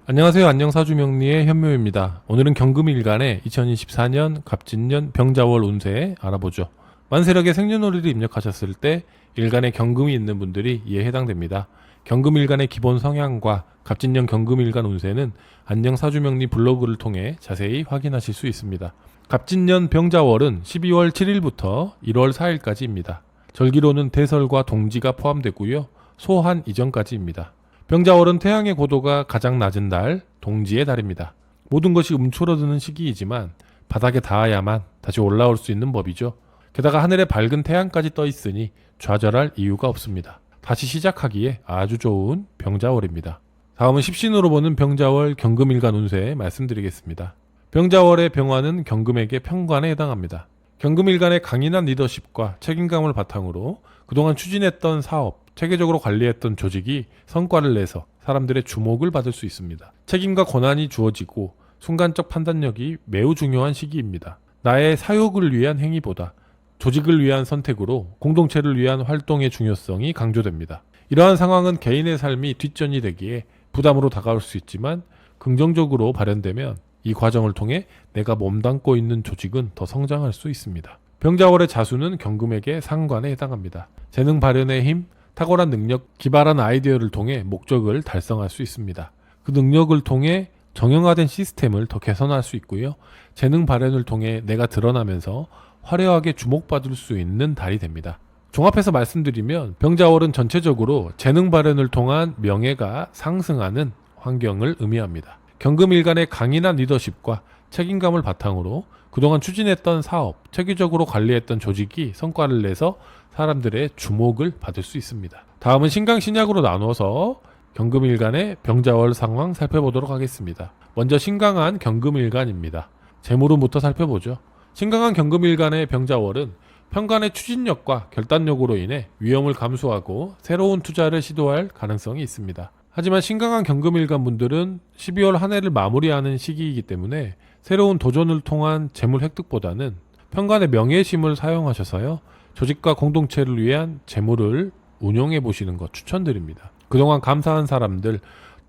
안녕하세요. 안녕사주명리의 현묘입니다. 오늘은 경금일간의 2024년 갑진년 병자월 운세 알아보죠. 만세력에 생년월일을 입력하셨을 때 일간에 경금이 있는 분들이 이에 해당됩니다. 경금일간의 기본 성향과 갑진년 경금일간 운세는 안녕사주명리 블로그를 통해 자세히 확인하실 수 있습니다. 갑진년 병자월은 12월 7일부터 1월 4일까지입니다. 절기로는 대설과 동지가 포함되고요. 소한 이전까지입니다. 병자월은 태양의 고도가 가장 낮은 달, 동지의 달입니다. 모든 것이 움츠러드는 시기이지만 바닥에 닿아야만 다시 올라올 수 있는 법이죠. 게다가 하늘에 밝은 태양까지 떠 있으니 좌절할 이유가 없습니다. 다시 시작하기에 아주 좋은 병자월입니다. 다음은 십신으로 보는 병자월 경금일간 운세 말씀드리겠습니다. 병자월의 병화는 경금에게 편관에 해당합니다. 경금일간의 강인한 리더십과 책임감을 바탕으로 그동안 추진했던 사업, 체계적으로 관리했던 조직이 성과를 내서 사람들의 주목을 받을 수 있습니다. 책임과 권한이 주어지고 순간적 판단력이 매우 중요한 시기입니다. 나의 사욕을 위한 행위보다 조직을 위한 선택으로 공동체를 위한 활동의 중요성이 강조됩니다. 이러한 상황은 개인의 삶이 뒷전이 되기에 부담으로 다가올 수 있지만 긍정적으로 발현되면 이 과정을 통해 내가 몸담고 있는 조직은 더 성장할 수 있습니다. 병자월의 자수는 경금에게 상관에 해당합니다. 재능 발현의 힘, 탁월한 능력, 기발한 아이디어를 통해 목적을 달성할 수 있습니다. 그 능력을 통해 정형화된 시스템을 더 개선할 수 있고요. 재능 발현을 통해 내가 드러나면서 화려하게 주목받을 수 있는 달이 됩니다. 종합해서 말씀드리면 병자월은 전체적으로 재능 발현을 통한 명예가 상승하는 환경을 의미합니다. 경금일간의 강인한 리더십과 책임감을 바탕으로 그동안 추진했던 사업, 체계적으로 관리했던 조직이 성과를 내서 사람들의 주목을 받을 수 있습니다. 다음은 신강 신약으로 나누어서 경금일간의 병자월 상황 살펴보도록 하겠습니다. 먼저 신강한 경금일간입니다. 재물운부터 살펴보죠. 신강한 경금일간의 병자월은 편관의 추진력과 결단력으로 인해 위험을 감수하고 새로운 투자를 시도할 가능성이 있습니다. 하지만 신강한 경금일간 분들은 12월 한 해를 마무리하는 시기이기 때문에 새로운 도전을 통한 재물 획득보다는 편관의 명예심을 사용하셔서요. 조직과 공동체를 위한 재물을 운용해 보시는 것 추천드립니다. 그동안 감사한 사람들,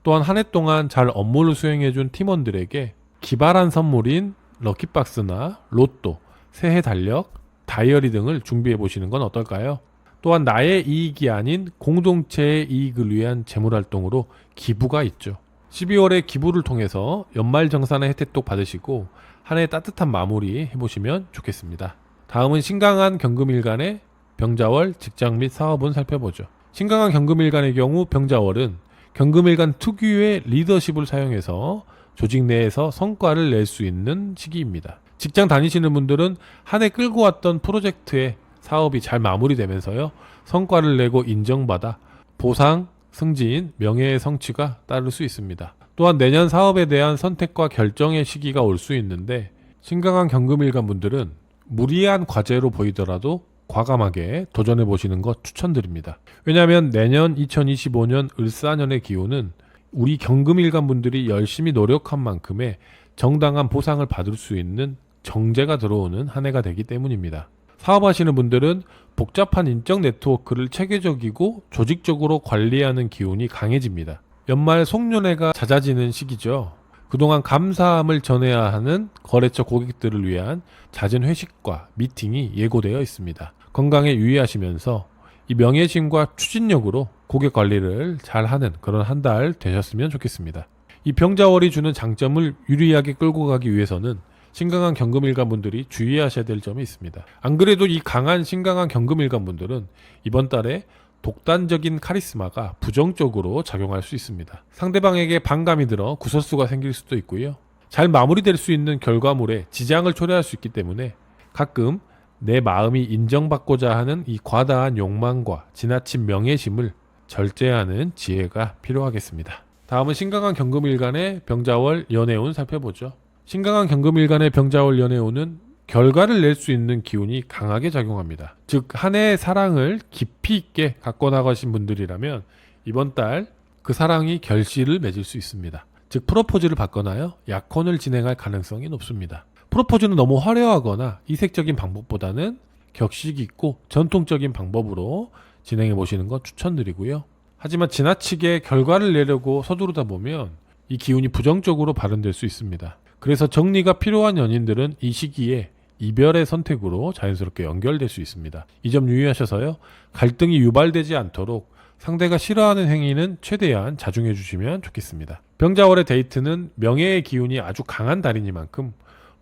또한 한 해 동안 잘 업무를 수행해 준 팀원들에게 기발한 선물인 럭키박스나 로또, 새해 달력, 다이어리 등을 준비해 보시는 건 어떨까요? 또한 나의 이익이 아닌 공동체의 이익을 위한 재물활동으로 기부가 있죠. 12월에 기부를 통해서 연말정산의 혜택도 받으시고 한 해 따뜻한 마무리 해보시면 좋겠습니다. 다음은 신강한 경금일간의 병자월 직장 및 사업운 살펴보죠. 신강한 경금일간의 경우 병자월은 경금일간 특유의 리더십을 사용해서 조직 내에서 성과를 낼 수 있는 시기입니다. 직장 다니시는 분들은 한 해 끌고 왔던 프로젝트에 사업이 잘 마무리되면서요. 성과를 내고 인정받아 보상, 승진, 명예의 성취가 따를 수 있습니다. 또한 내년 사업에 대한 선택과 결정의 시기가 올 수 있는데 신강한 경금일간 분들은 무리한 과제로 보이더라도 과감하게 도전해 보시는 것 추천드립니다. 왜냐하면 내년 2025년 을사년의 기운은 우리 경금일간 분들이 열심히 노력한 만큼의 정당한 보상을 받을 수 있는 정제가 들어오는 한 해가 되기 때문입니다. 사업하시는 분들은 복잡한 인적 네트워크를 체계적이고 조직적으로 관리하는 기운이 강해집니다. 연말 송년회가 잦아지는 시기죠. 그동안 감사함을 전해야 하는 거래처 고객들을 위한 잦은 회식과 미팅이 예고되어 있습니다. 건강에 유의하시면서 이 명예심과 추진력으로 고객 관리를 잘하는 그런 한 달 되셨으면 좋겠습니다. 이 병자월이 주는 장점을 유리하게 끌고 가기 위해서는 신강한 경금일간 분들이 주의하셔야 될 점이 있습니다. 안 그래도 이 강한 신강한 경금일간 분들은 이번 달에 독단적인 카리스마가 부정적으로 작용할 수 있습니다. 상대방에게 반감이 들어 구설수가 생길 수도 있고요. 잘 마무리될 수 있는 결과물에 지장을 초래할 수 있기 때문에 가끔 내 마음이 인정받고자 하는 이 과다한 욕망과 지나친 명예심을 절제하는 지혜가 필요하겠습니다. 다음은 신강한 경금일간의 병자월 연애운 살펴보죠. 신강한 경금일간의 병자월 연애운은 결과를 낼 수 있는 기운이 강하게 작용합니다. 즉 한 해의 사랑을 깊이 있게 갖고 나가신 분들이라면 이번 달 그 사랑이 결실을 맺을 수 있습니다. 즉 프로포즈를 받거나요 약혼을 진행할 가능성이 높습니다. 프로포즈는 너무 화려하거나 이색적인 방법보다는 격식 있고 전통적인 방법으로 진행해 보시는 것 추천드리고요. 하지만 지나치게 결과를 내려고 서두르다 보면 이 기운이 부정적으로 발현될 수 있습니다. 그래서 정리가 필요한 연인들은 이 시기에 이별의 선택으로 자연스럽게 연결될 수 있습니다. 이 점 유의하셔서요. 갈등이 유발되지 않도록 상대가 싫어하는 행위는 최대한 자중해 주시면 좋겠습니다. 병자월의 데이트는 명예의 기운이 아주 강한 달이니만큼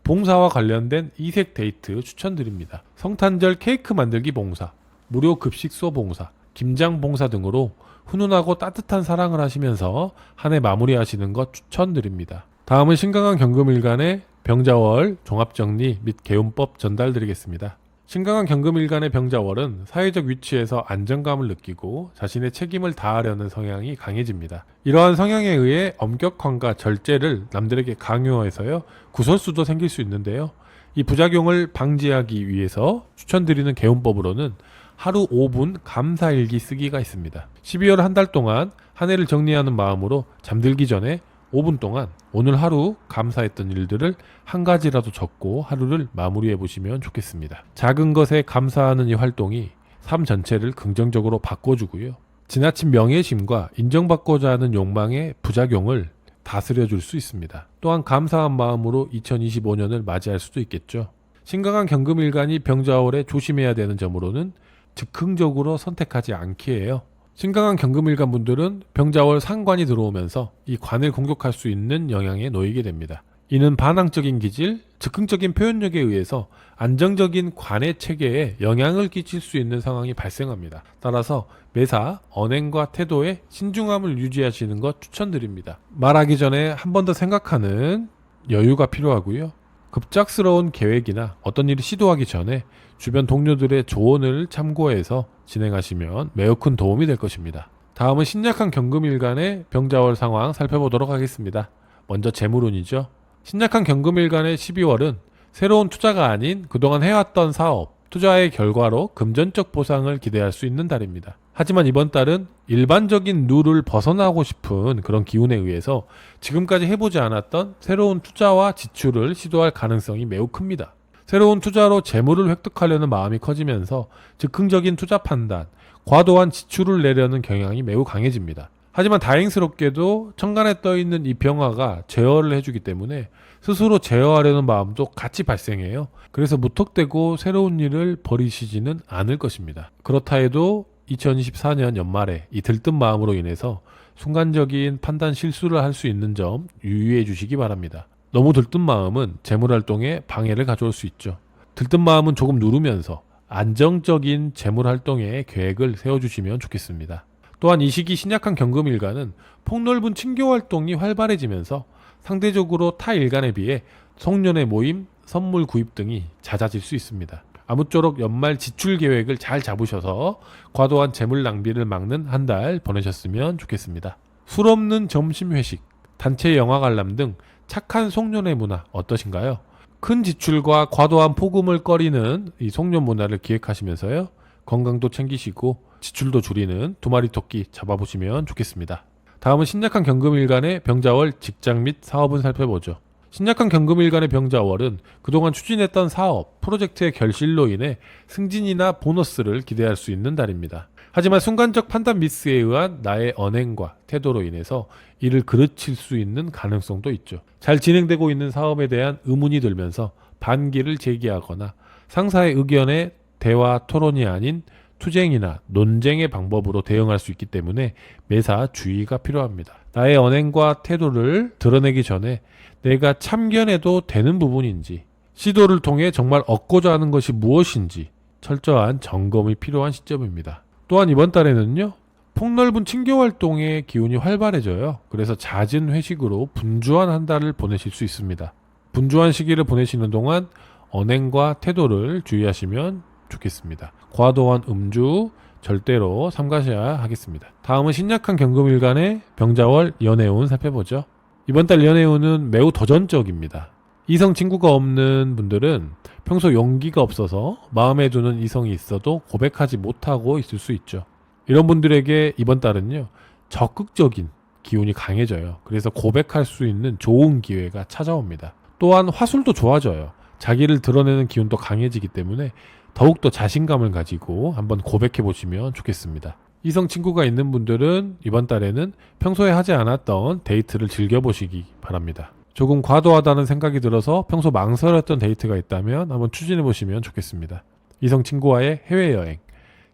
봉사와 관련된 이색 데이트 추천드립니다. 성탄절 케이크 만들기 봉사, 무료 급식소 봉사, 김장 봉사 등으로 훈훈하고 따뜻한 사랑을 하시면서 한 해 마무리하시는 것 추천드립니다. 다음은 신강한 경금일간의 병자월 종합정리 및 개운법 전달드리겠습니다. 신강한 경금일간의 병자월은 사회적 위치에서 안정감을 느끼고 자신의 책임을 다하려는 성향이 강해집니다. 이러한 성향에 의해 엄격함과 절제를 남들에게 강요해서요 구설수도 생길 수 있는데요. 이 부작용을 방지하기 위해서 추천드리는 개운법으로는 하루 5분 감사일기 쓰기가 있습니다. 12월 한 달 동안 한 해를 정리하는 마음으로 잠들기 전에 5분 동안 오늘 하루 감사했던 일들을 한 가지라도 적고 하루를 마무리해 보시면 좋겠습니다. 작은 것에 감사하는 이 활동이 삶 전체를 긍정적으로 바꿔주고요. 지나친 명예심과 인정받고자 하는 욕망의 부작용을 다스려 줄 수 있습니다. 또한 감사한 마음으로 2025년을 맞이할 수도 있겠죠. 신강한 경금일간이 병자월에 조심해야 되는 점으로는 즉흥적으로 선택하지 않기예요. 신강한 경금일간 분들은 병자월 상관이 들어오면서 이 관을 공격할 수 있는 영향에 놓이게 됩니다. 이는 반항적인 기질, 즉흥적인 표현력에 의해서 안정적인 관의 체계에 영향을 끼칠 수 있는 상황이 발생합니다. 따라서 매사 언행과 태도에 신중함을 유지하시는 것 추천드립니다. 말하기 전에 한 번 더 생각하는 여유가 필요하고요. 급작스러운 계획이나 어떤 일을 시도하기 전에 주변 동료들의 조언을 참고해서 진행하시면 매우 큰 도움이 될 것입니다. 다음은 신약한 경금일간의 병자월 상황 살펴보도록 하겠습니다. 먼저 재물운이죠. 신약한 경금일간의 12월은 새로운 투자가 아닌 그동안 해왔던 사업, 투자의 결과로 금전적 보상을 기대할 수 있는 달입니다. 하지만 이번 달은 일반적인 룰을 벗어나고 싶은 그런 기운에 의해서 지금까지 해보지 않았던 새로운 투자와 지출을 시도할 가능성이 매우 큽니다. 새로운 투자로 재물을 획득하려는 마음이 커지면서 즉흥적인 투자 판단, 과도한 지출을 내려는 경향이 매우 강해집니다. 하지만 다행스럽게도 천간에 떠있는 이 병화가 제어를 해주기 때문에 스스로 제어하려는 마음도 같이 발생해요. 그래서 무턱대고 새로운 일을 벌이시지는 않을 것입니다. 그렇다 해도 2024년 연말에 이 들뜬 마음으로 인해서 순간적인 판단 실수를 할 수 있는 점 유의해 주시기 바랍니다. 너무 들뜬 마음은 재물활동에 방해를 가져올 수 있죠. 들뜬 마음은 조금 누르면서 안정적인 재물활동에 계획을 세워주시면 좋겠습니다. 또한 이 시기 신약한 경금일간은 폭넓은 친교활동이 활발해지면서 상대적으로 타 일간에 비해 송년회 모임, 선물 구입 등이 잦아질 수 있습니다. 아무쪼록 연말 지출 계획을 잘 잡으셔서 과도한 재물 낭비를 막는 한 달 보내셨으면 좋겠습니다. 술 없는 점심 회식, 단체 영화 관람 등 착한 송년회 문화 어떠신가요? 큰 지출과 과도한 포금을 꺼리는 이 송년 문화를 기획하시면서요. 건강도 챙기시고 지출도 줄이는 두 마리 토끼 잡아보시면 좋겠습니다. 다음은 신약한 경금일간의 병자월 직장 및 사업은 살펴보죠. 신약한 경금일간의 병자월은 그동안 추진했던 사업, 프로젝트의 결실로 인해 승진이나 보너스를 기대할 수 있는 달입니다. 하지만 순간적 판단 미스에 의한 나의 언행과 태도로 인해서 이를 그르칠 수 있는 가능성도 있죠. 잘 진행되고 있는 사업에 대한 의문이 들면서 반기를 제기하거나 상사의 의견에 대화 토론이 아닌 투쟁이나 논쟁의 방법으로 대응할 수 있기 때문에 매사 주의가 필요합니다. 나의 언행과 태도를 드러내기 전에 내가 참견해도 되는 부분인지, 시도를 통해 정말 얻고자 하는 것이 무엇인지 철저한 점검이 필요한 시점입니다. 또한 이번 달에는요, 폭넓은 친교활동의 기운이 활발해져요. 그래서 잦은 회식으로 분주한 한 달을 보내실 수 있습니다. 분주한 시기를 보내시는 동안 언행과 태도를 주의하시면 좋겠습니다. 과도한 음주 절대로 삼가셔야 하겠습니다. 다음은 신약한 경금일간의 병자월 연애운 살펴보죠. 이번 달 연애운은 매우 도전적입니다. 이성 친구가 없는 분들은 평소 용기가 없어서 마음에 두는 이성이 있어도 고백하지 못하고 있을 수 있죠. 이런 분들에게 이번 달은요, 적극적인 기운이 강해져요. 그래서 고백할 수 있는 좋은 기회가 찾아옵니다. 또한 화술도 좋아져요. 자기를 드러내는 기운도 강해지기 때문에 더욱더 자신감을 가지고 한번 고백해 보시면 좋겠습니다. 이성 친구가 있는 분들은 이번 달에는 평소에 하지 않았던 데이트를 즐겨보시기 바랍니다. 조금 과도하다는 생각이 들어서 평소 망설였던 데이트가 있다면 한번 추진해보시면 좋겠습니다. 이성 친구와의 해외여행,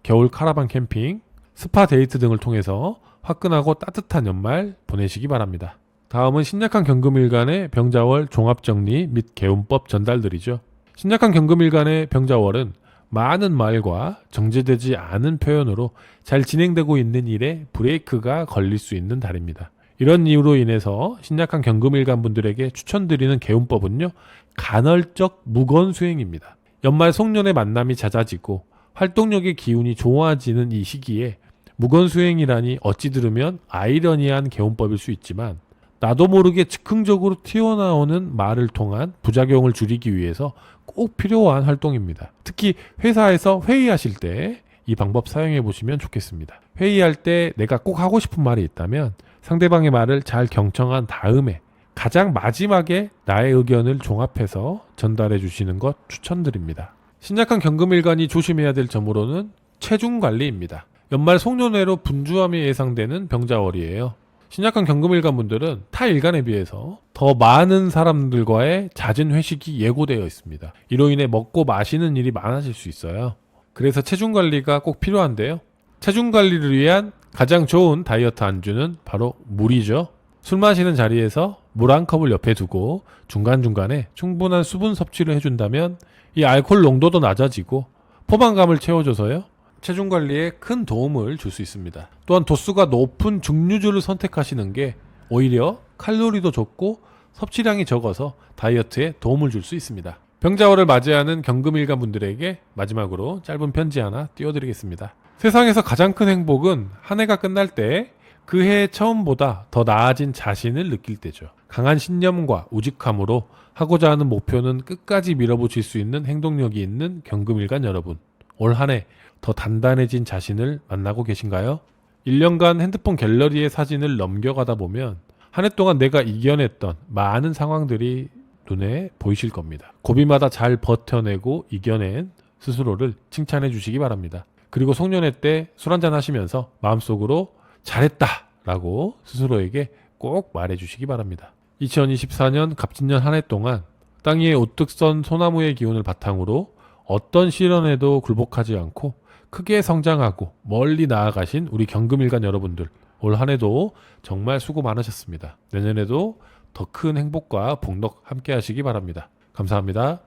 겨울 카라반 캠핑, 스파 데이트 등을 통해서 화끈하고 따뜻한 연말 보내시기 바랍니다. 다음은 신약한 경금일간의 병자월 종합정리 및 개운법 전달들이죠. 신약한 경금일간의 병자월은 많은 말과 정제되지 않은 표현으로 잘 진행되고 있는 일에 브레이크가 걸릴 수 있는 달입니다. 이런 이유로 인해서 신약한 경금일간 분들에게 추천드리는 개운법은요, 간헐적 무건수행입니다. 연말 송년의 만남이 잦아지고 활동력의 기운이 좋아지는 이 시기에 무건수행이라니 어찌 들으면 아이러니한 개운법일 수 있지만 나도 모르게 즉흥적으로 튀어나오는 말을 통한 부작용을 줄이기 위해서 꼭 필요한 활동입니다. 특히 회사에서 회의하실 때 이 방법 사용해 보시면 좋겠습니다. 회의할 때 내가 꼭 하고 싶은 말이 있다면 상대방의 말을 잘 경청한 다음에 가장 마지막에 나의 의견을 종합해서 전달해 주시는 것 추천드립니다. 신약한 경금일간이 조심해야 될 점으로는 체중 관리입니다. 연말 송년회로 분주함이 예상되는 병자월이에요. 신약한 경금일간 분들은 타 일간에 비해서 더 많은 사람들과의 잦은 회식이 예고되어 있습니다. 이로 인해 먹고 마시는 일이 많아질 수 있어요. 그래서 체중 관리가 꼭 필요한데요. 체중 관리를 위한 가장 좋은 다이어트 안주는 바로 물이죠. 술 마시는 자리에서 물 한 컵을 옆에 두고 중간중간에 충분한 수분 섭취를 해준다면 이 알코올 농도도 낮아지고 포만감을 채워줘서요, 체중 관리에 큰 도움을 줄 수 있습니다. 또한 도수가 높은 증류주를 선택하시는 게 오히려 칼로리도 적고 섭취량이 적어서 다이어트에 도움을 줄 수 있습니다. 병자월을 맞이하는 경금일간 분들에게 마지막으로 짧은 편지 하나 띄워드리겠습니다. 세상에서 가장 큰 행복은 한 해가 끝날 때 그 해의 처음보다 더 나아진 자신을 느낄 때죠. 강한 신념과 우직함으로 하고자 하는 목표는 끝까지 밀어붙일 수 있는 행동력이 있는 경금일간 여러분, 올 한 해 더 단단해진 자신을 만나고 계신가요? 1년간 핸드폰 갤러리의 사진을 넘겨가다 보면 한 해 동안 내가 이겨냈던 많은 상황들이 눈에 보이실 겁니다. 고비마다 잘 버텨내고 이겨낸 스스로를 칭찬해 주시기 바랍니다. 그리고 송년회 때 술 한잔 하시면서 마음속으로 잘했다 라고 스스로에게 꼭 말해 주시기 바랍니다. 2024년 갑진년 한 해 동안 땅 위에 우뚝 선 소나무의 기운을 바탕으로 어떤 시련에도 굴복하지 않고 크게 성장하고 멀리 나아가신 우리 경금일간 여러분들, 올 한 해도 정말 수고 많으셨습니다. 내년에도 더 큰 행복과 복덕 함께 하시기 바랍니다. 감사합니다.